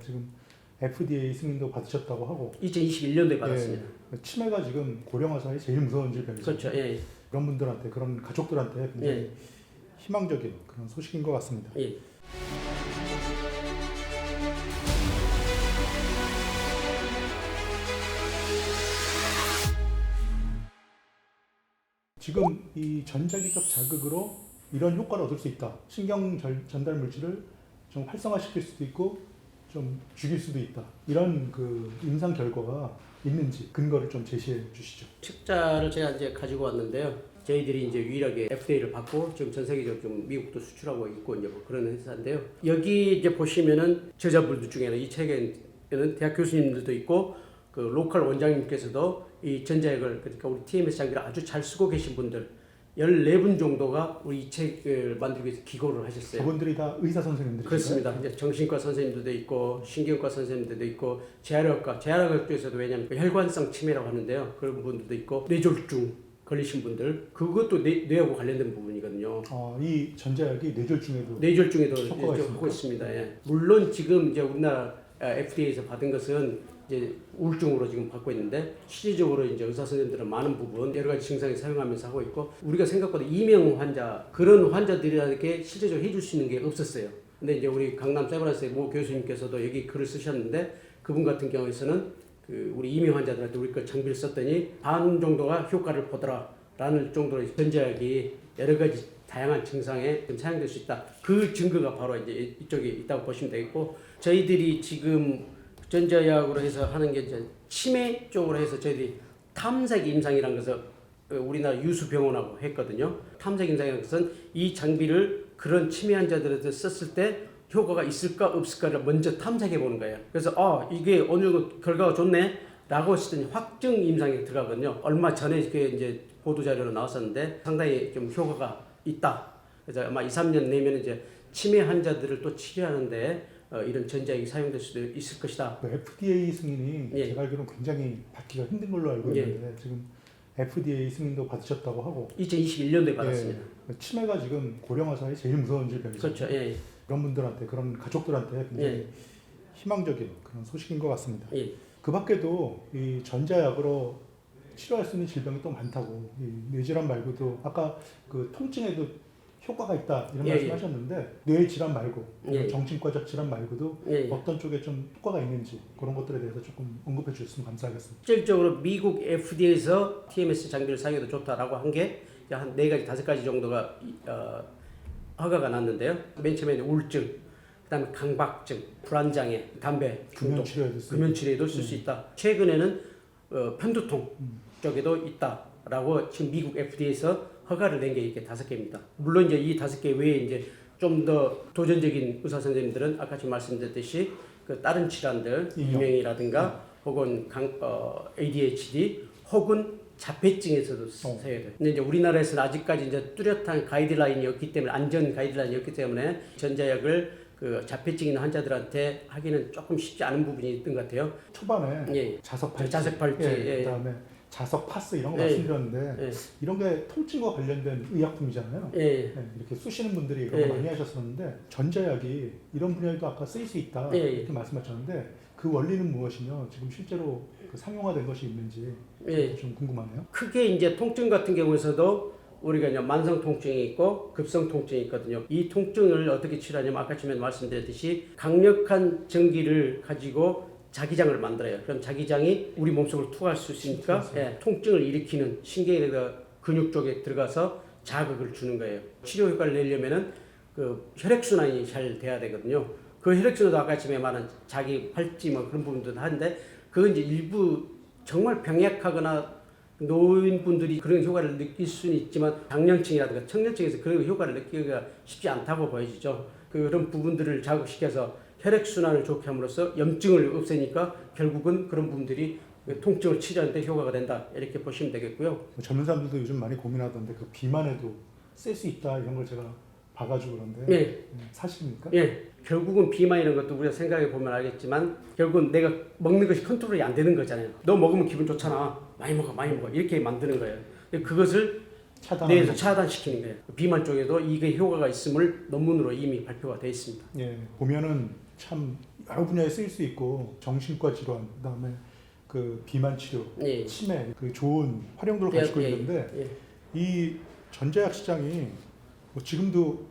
지금 FDA 승인도 받으셨다고 하고 2021년도에 받았습니다. 치매가 지금 고령화 사회에 제일 무서운 질병이죠. 그렇죠. 예. 그런 분들한테, 그런 가족들한테 굉장히 예. 희망적인 그런 소식인 것 같습니다. 예. 지금 이 전자기급 자극으로 이런 효과를 얻을 수 있다. 신경 전달 물질을 좀 활성화시킬 수도 있고 좀 죽일 수도 있다. 이런 그 임상 결과가 있는지 근거를 좀 제시해 주시죠. 책자를 제가 이제 가지고 왔는데요. 저희들이 이제 유일하게 FDA를 받고 지금 전 세계적으로 좀 미국도 수출하고 있고 이제 뭐 그런 회사인데요. 여기 이제 보시면은 저자분들 중에는 이 책에는 대학 교수님들도 있고 그 로컬 원장님께서도 이 전자약을 그러니까 우리 TMS 장비를 아주 잘 쓰고 계신 분들 14분 정도가 우리 이 책을 만들기 위해서 기고를 하셨어요. 저분들이 다 의사 선생님들이죠. 그렇습니다. 이제 정신과 선생님들도 있고 신경과 선생님들도 있고 재활학과 쪽에서도 왜냐하면 혈관성 치매라고 하는데요. 그런 분들도 있고 뇌졸중 걸리신 분들 그것도 뇌하고 관련된 부분이거든요. 이 전자약이 뇌졸중에도 뇌졸중에도 효과가 하고 있습니다. 예. 물론 지금 이제 우리나라 FDA에서 받은 것은 이제 우울증으로 지금 받고 있는데 실질적으로 이제 의사 선생님들은 많은 부분 여러 가지 증상에 사용하면서 하고 있고 우리가 생각보다 이명 환자 그런 환자들에게 실제적으로 해줄 수 있는 게 없었어요. 근데 이제 우리 강남 세브란스의 모 교수님께서도 여기 글을 쓰셨는데 그분 같은 경우에서는 그 우리 이명 환자들한테 우리 그 장비를 썼더니 반 정도가 효과를 보더라라는 정도로 전자약이 여러 가지 다양한 증상에 사용될 수 있다. 그 증거가 바로 이제 이쪽에 있다고 보시면 되겠고 저희들이 지금 전자약으로 해서 하는 게 이제 치매 쪽으로 해서 저희들이 탐색 임상이라는 것을 우리나라 유수병원하고 했거든요. 탐색 임상이라는 것은 이 장비를 그런 치매 환자들한테 썼을 때 효과가 있을까 없을까를 먼저 탐색해 보는 거예요. 그래서 이게 어느 정도 결과가 좋네 라고 했더니 확증 임상에 들어가거든요. 얼마 전에 그게 이제 보도 자료로 나왔었는데 상당히 좀 효과가 있다. 그래서 아마 2, 3년 내면 이제 치매 환자들을 또 치료하는데 이런 전자약이 사용될 수도 있을 것이다. 그 FDA 승인이 예. 제가 알기로는 굉장히 받기가 힘든 걸로 알고 있는데 지금 FDA 승인도 받으셨다고 하고 2021년도에 받았습니다. 치매가 지금 고령화 사회에 제일 무서운 질병이죠. 그렇죠. 예. 그런 분들한테, 그런 가족들한테 굉장히 예. 희망적인 그런 소식인 것 같습니다. 예. 그 밖에도 이 전자약으로 치료할 수 있는 질병이 또 많다고. 이 뇌질환 말고도 아까 그 통증에도 효과가 있다 이런 말씀하셨는데 뇌 질환 말고 정신과적 질환 말고도 어떤 쪽에 좀 효과가 있는지 그런 것들에 대해서 조금 언급해 주셨으면 감사하겠습니다. 실질적으로 미국 FDA에서 TMS 장비를 사용해도 좋다라고 한 게 한 4가지, 5가지 정도가 허가가 났는데요. 맨 처음에 우울증, 그다음에 강박증, 불안장애, 담배 중독, 금연치료에도 쓸 수 있다. 최근에는 편두통 쪽에도 있다라고 지금 미국 FDA에서 허가를 낸 게 이렇게 5개입니다. 물론 이제 이 5개 외에 이제 좀 더 도전적인 의사 선생님들은 아까 지금 말씀드렸듯이 그 다른 질환들, 이명이라든가 혹은 ADHD 혹은 자폐증에서도 써야 돼요. 근데 이제 우리나라에서는 아직까지 이제 뚜렷한 가이드라인이 없기 때문에 안전 가이드라인이 없기 때문에 전자약을 그 자폐증 있는 환자들한테 하기는 조금 쉽지 않은 부분이 있던 것 같아요. 초반에 자석 팔찌, 그다음에 자석 파스 이런 거 말씀드렸는데 이런 게 통증과 관련된 의약품이잖아요. 이렇게 쑤시는 분들이 이런 거 많이 하셨었는데 전자약이 이런 분야에도 아까 쓰일 수 있다 이렇게 말씀하셨는데 그 원리는 무엇이며 지금 실제로 그 상용화된 것이 있는지 좀 궁금하네요. 크게 이제 통증 같은 경우에서도 우리가 이제 만성 통증이 있고 급성 통증이 있거든요. 이 통증을 어떻게 치료하냐면 아까 전에 말씀드렸듯이 강력한 전기를 가지고 자기장을 만들어요. 그럼 자기장이 우리 몸속으로 투과할 수 있으니까 통증을 일으키는 신경이나 근육 쪽에 들어가서 자극을 주는 거예요. 치료 효과를 내려면은 그 혈액순환이 잘 돼야 되거든요. 그 혈액순환도 아까 전에 말한 자기 팔찌 뭐 그런 부분도 하는데 그건 이제 일부 정말 병약하거나 노인분들이 그런 효과를 느낄 수는 있지만 장년층이라든가 청년층에서 그런 효과를 느끼기가 쉽지 않다고 보여지죠. 그런 부분들을 자극시켜서 혈액순환을 좋게 함으로써 염증을 없애니까 결국은 그런 부분들이 통증을 치료하는데 효과가 된다 이렇게 보시면 되겠고요. 젊은 사람들도 요즘 많이 고민하던데 그 비만에도 쓸 수 있다 이런 걸 제가 봐가지고 그런데 사실입니까? 결국은 비만 이런 것도 우리가 생각해 보면 알겠지만 결국은 내가 먹는 것이 컨트롤이 안 되는 거잖아요. 너 먹으면 기분 좋잖아. 많이 먹어 이렇게 만드는 거예요. 그것을 뇌에서 차단시키는 거예요. 비만 쪽에도 이게 효과가 있음을 논문으로 이미 발표가 되어 있습니다. 보면은 참 여러 분야에 쓰일 수 있고 정신과 질환, 그다음에 그 비만 치료, 예. 치매, 그 좋은 활용도를 가지고 있는데 이 전자약 시장이 뭐 지금도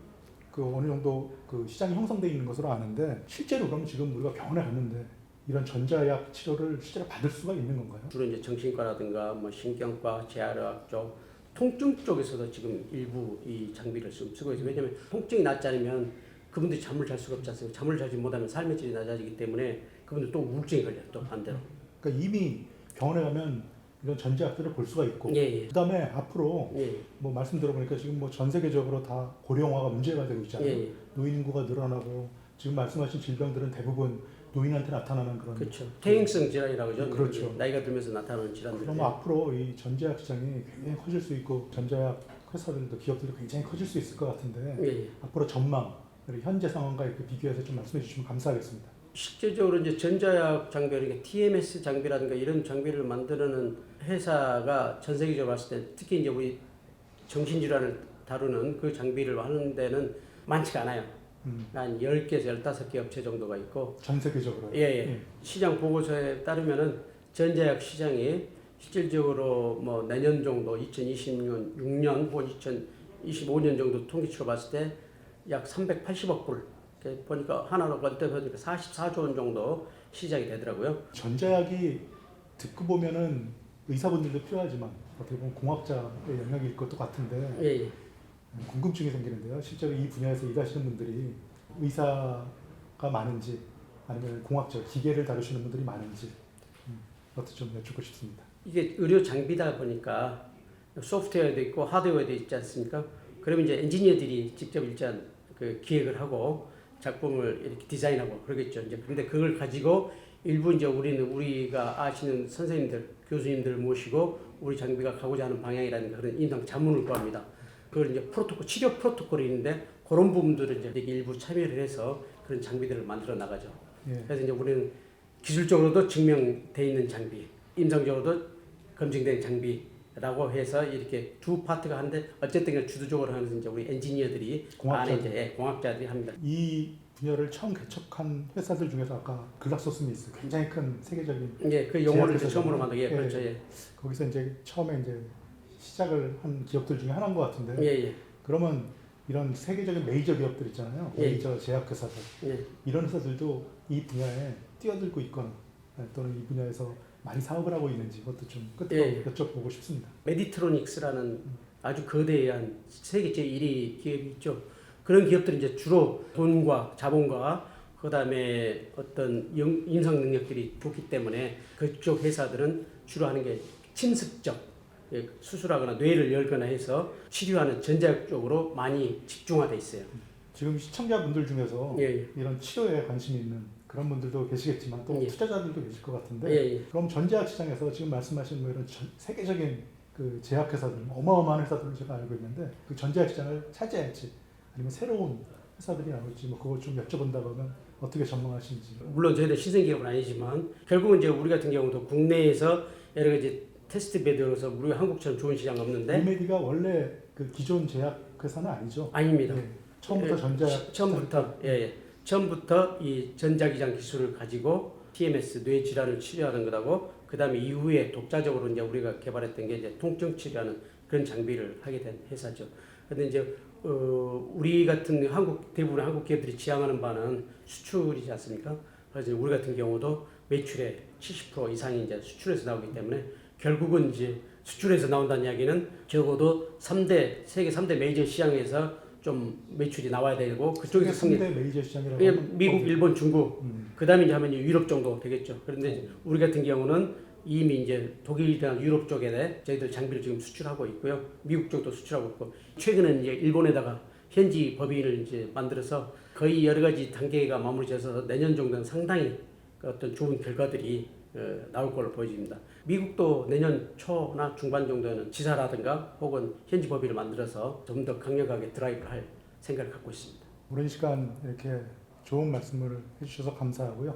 그 어느 정도 그 시장이 형성되어 있는 것으로 아는데 실제로 그럼 지금 우리가 병원에 갔는데 이런 전자약 치료를 실제로 받을 수가 있는 건가요? 주로 이제 정신과라든가 뭐 신경과, 재활의학 쪽, 통증 쪽에서도 지금 일부 이 장비를 지금 쓰고 있어요. 왜냐하면 통증이 낫지 않으면 그분들이 잠을 잘 수가 없지 않습니까? 잠을 자지 못하면 삶의 질이 낮아지기 때문에 그분들 또 우울증이 걸려요. 또 반대로. 그러니까 이미 병원에 가면 이런 전자약들을 볼 수가 있고 그다음에 앞으로 뭐 말씀 들어보니까 지금 뭐 전 세계적으로 다 고령화가 문제가 되고 있잖아요. 노인 인구가 늘어나고 지금 말씀하신 질병들은 대부분 노인한테 나타나는 그런 그렇죠. 퇴행성 질환이라고 하죠. 그렇죠. 나이가 들면서 나타나는 질환들. 그럼 앞으로 이 전자약 시장이 굉장히 커질 수 있고 전자약 회사들도 기업들도 굉장히 커질 수 있을 것 같은데 앞으로 전망 그리고 현재 상황과 이렇게 비교해서 좀 말씀해 주시면 감사하겠습니다. 실제적으로 이제 전자약 장비, 그러니까 TMS 장비라든가 이런 장비를 만드는 회사가 전 세계적으로 봤을 때 특히 이제 우리 정신질환을 다루는 그 장비를 하는 데는 많지가 않아요. 한 10개에서 15개 업체 정도가 있고 전 세계적으로 시장 보고서에 따르면은 전자약 시장이 실질적으로 뭐 내년 정도 2026년 6년 혹은 2025년 정도 통계치로 봤을 때 약 380억 불 보니까 하나로 건대 보니까 44조 원 정도 시장이 되더라고요. 전자약이 듣고 보면은 의사분들도 필요하지만 어떻게 보면 공학자의 영역일 것도 같은데 궁금증이 생기는데요. 실제로 이 분야에서 일하시는 분들이 의사가 많은지 아니면 공학자, 기계를 다루시는 분들이 많은지 어떻게 좀 여쭙고 싶습니다. 이게 의료 장비다 보니까 소프트웨어도 있고 하드웨어도 있지 않습니까? 그러면 이제 엔지니어들이 직접 일단 그 기획을 하고 작품을 이렇게 디자인하고 그러겠죠. 이제 근데 그걸 가지고 일부 이제 우리가 아시는 선생님들, 교수님들 모시고 우리 장비가 가고자 하는 방향이라든가 그런 인상 자문을 구합니다. 그걸 이제 치료 프로토콜이 있는데 그런 부분들을 이제 일부 참여를 해서 그런 장비들을 만들어 나가죠. 그래서 이제 우리는 기술적으로도 증명돼 있는 장비, 임상적으로도 검증된 장비라고 해서 이렇게 두 파트가 하는데 어쨌든 주도적으로 하는 이제 우리 엔지니어들이 공학자들이 합니다. 이 분야를 처음 개척한 회사들 중에서 아까 글락소스미스 굉장히 큰 세계적인 그 용어를 처음으로 만든 그렇죠. 거기서 이제 처음에 이제 시작을 한 기업들 중에 하나인 것 같은데 그러면 이런 세계적인 메이저 기업들 있잖아요. 메이저 제약회사들 이런 회사들도 이 분야에 뛰어들고 있거나 또는 이 분야에서 많이 사업을 하고 있는지 그것도 좀 끝으로 여쭤보고 싶습니다. 메디트로닉스라는 아주 거대한 세계 제1위 기업이 있죠. 그런 기업들은 이제 주로 돈과 자본과 그다음에 어떤 인상 능력들이 좋기 때문에 그쪽 회사들은 주로 하는 게 침습적 수술하거나 뇌를 열거나 해서 치료하는 전자약 쪽으로 많이 집중화돼 있어요. 지금 시청자분들 중에서 이런 치료에 관심이 있는 그런 분들도 계시겠지만 또 투자자들도 계실 것 같은데 그럼 전자약 시장에서 지금 말씀하신 뭐 이런 세계적인 그 제약회사들 어마어마한 회사들을 제가 알고 있는데 그 전자약 시장을 차지할지 아니면 새로운 회사들이 나올지 뭐 그걸 좀 여쭤본다고 하면 어떻게 전망하시는지. 물론 저희들 신생기업은 아니지만 결국은 이제 우리 같은 경우도 국내에서 여러 가지 테스트 베드로서 우리 한국처럼 좋은 시장 없는데 이메디가 원래 그 기존 제약 회사는 아니죠? 아닙니다. 처음부터 전자약 처음부터 이 전자기장 기술을 가지고 TMS 뇌 질환을 치료하는 거라고 그다음에 이후에 독자적으로 이제 우리가 개발했던 게 이제 통증 치료하는 그런 장비를 하게 된 회사죠. 그런데 이제 우리 같은 대부분의 한국 기업들이 지향하는 바는 수출이지 않습니까? 그래서 우리 같은 경우도 매출의 70% 이상이 이제 수출에서 나오기 때문에 결국은 이제 수출에서 나온다는 이야기는 적어도 세계 3대 메이저 시장에서 좀 매출이 나와야 되고 그쪽에서 세계 3대 메이저 시장이라고 미국, 일본, 중국 그다음에 이제 하면 유럽 정도 되겠죠. 그런데 우리 같은 경우는 이미 이제 독일이나 유럽 쪽에 저희들 장비를 지금 수출하고 있고요. 미국 쪽도 수출하고 있고 최근에 이제 일본에다가 현지 법인을 이제 만들어서 거의 여러 가지 단계가 마무리돼서 내년 정도는 상당히 어떤 좋은 결과들이 나올 걸로 보여집니다. 미국도 내년 초나 중반 정도에는 지사라든가 혹은 현지 법인을 만들어서 좀 더 강력하게 드라이브를 할 생각을 갖고 있습니다. 오랜 시간 이렇게 좋은 말씀을 해주셔서 감사하고요.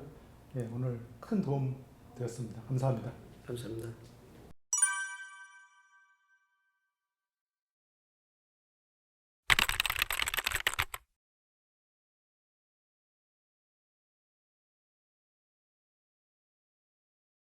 오늘 큰 도움 되었습니다. 감사합니다. 감사합니다.